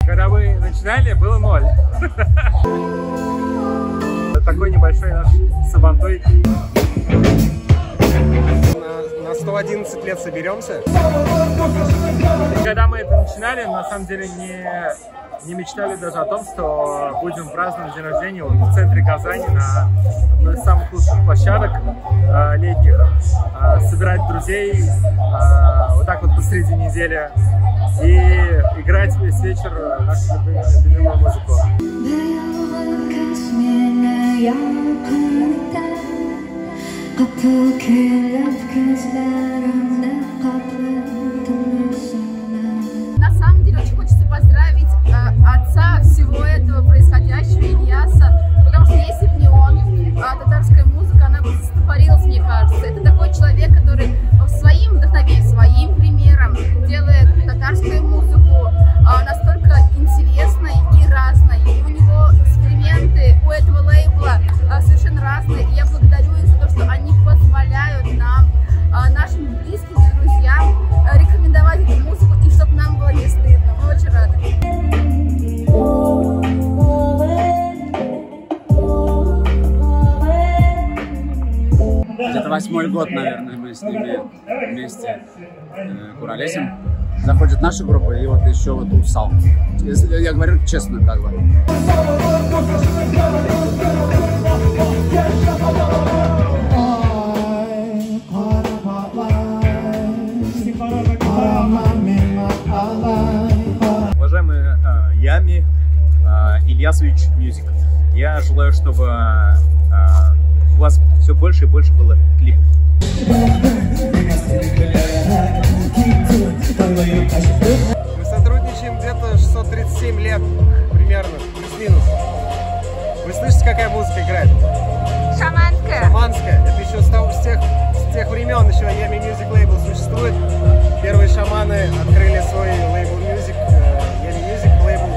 Когда мы начинали, было 0. Такой небольшой наш сабантуй. На 111 лет соберемся. И когда мы это начинали, на самом деле не мечтали даже о том, что будем праздновать день рождения вот в центре Казани на одной из самых лучших площадок летних, собирать друзей вот так вот посреди недели и играть весь вечер нашу любимую музыку. На самом деле очень хочется поздравить отца всего этого происходящего, Ильяса, потому что если бы не он, татарская музыка, она бы застопорилась, мне кажется. Это такой человек, который своим вдохновением, своим примером делает татарскую музыку настолько интересной и разной. И у него эксперименты у этого лейбла совершенно разные. И я благодарю их за то, что они позволяют нам, нашим близким и друзьям, рекомендовать эту музыку, и чтобы нам было не стыдно. Мы очень рады. Где-то 8-й год, наверное, мы с ними вместе куролесим. Заходит наша группа, и вот еще вот Усал. Если я говорю честно, как бы. Уважаемый Ями Ильясович Мьюзик, я желаю, чтобы у вас все больше и больше было клипов. Мы сотрудничаем где-то 637 лет, примерно, плюс-минус. Вы слышите, какая музыка играет? Шаманская. Шаманская. Это еще с тех времен еще Ями Music Label существует. Первые шаманы открыли свой лейбл Music, Ями Music Label.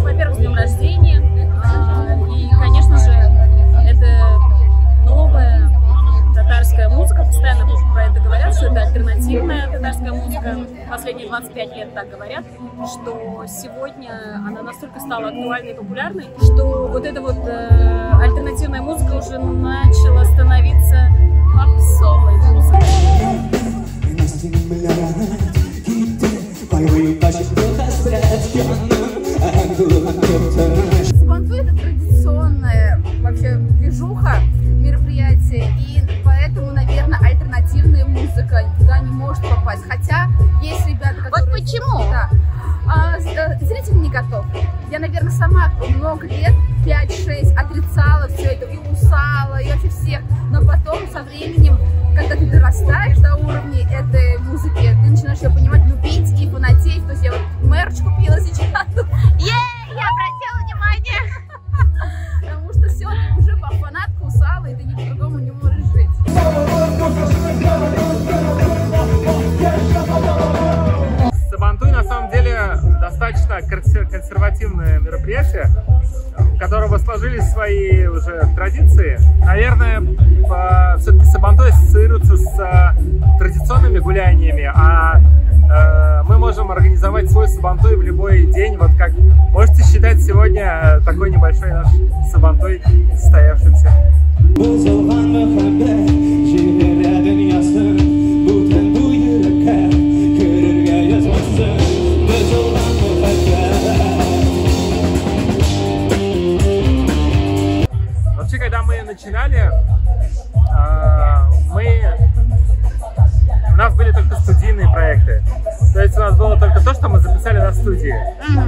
Во-первых, с днем рождения. И, конечно же, это новая татарская музыка. Постоянно про это говорят, что это альтернативная татарская музыка. Последние 25 лет так говорят, что сегодня она настолько стала актуальной и популярной, что вот эта вот альтернативная музыка уже начала становиться попсовой музыкой. Сабантуй — это традиционная вообще движуха, мероприятие, и поэтому, наверное, альтернативная музыка туда не может попасть. Хотя есть ребята, которые... Вот почему? Да. Зритель не готов. Я, наверное, сама много лет, 5-6, отрицала все это, и Усала, и вообще всех. Но потом, со временем, когда ты дорастаешь до уровня этой музыки, ты начинаешь ее понимать, любить и фанатеть. То есть я вот мерч купила сейчас. Я обратила внимание. Потому что все, ты уже фанатка Усала, и ты ни по-другому не можешь жить. Сабантуй на самом деле достаточно консервативное мероприятие, у которого сложились свои уже традиции. Наверное, все-таки Сабантуй ассоциируется с традиционными гуляниями, а мы можем организовать свой Сабантуй в любой день. Вот как можете считать сегодня такой небольшой наш Сабантуй состоявшимся. Вообще, когда мы начинали, у нас были только студийные проекты. То есть у нас было только то, что мы записали на студии.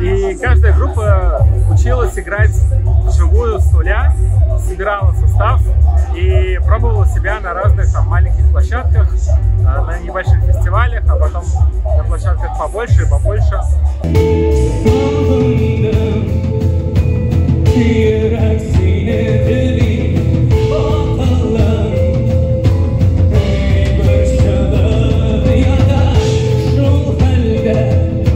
И каждая группа училась играть вживую с нуля, собирала состав и пробовала себя на разных там маленьких площадках, на небольших фестивалях, а потом на площадках побольше и побольше.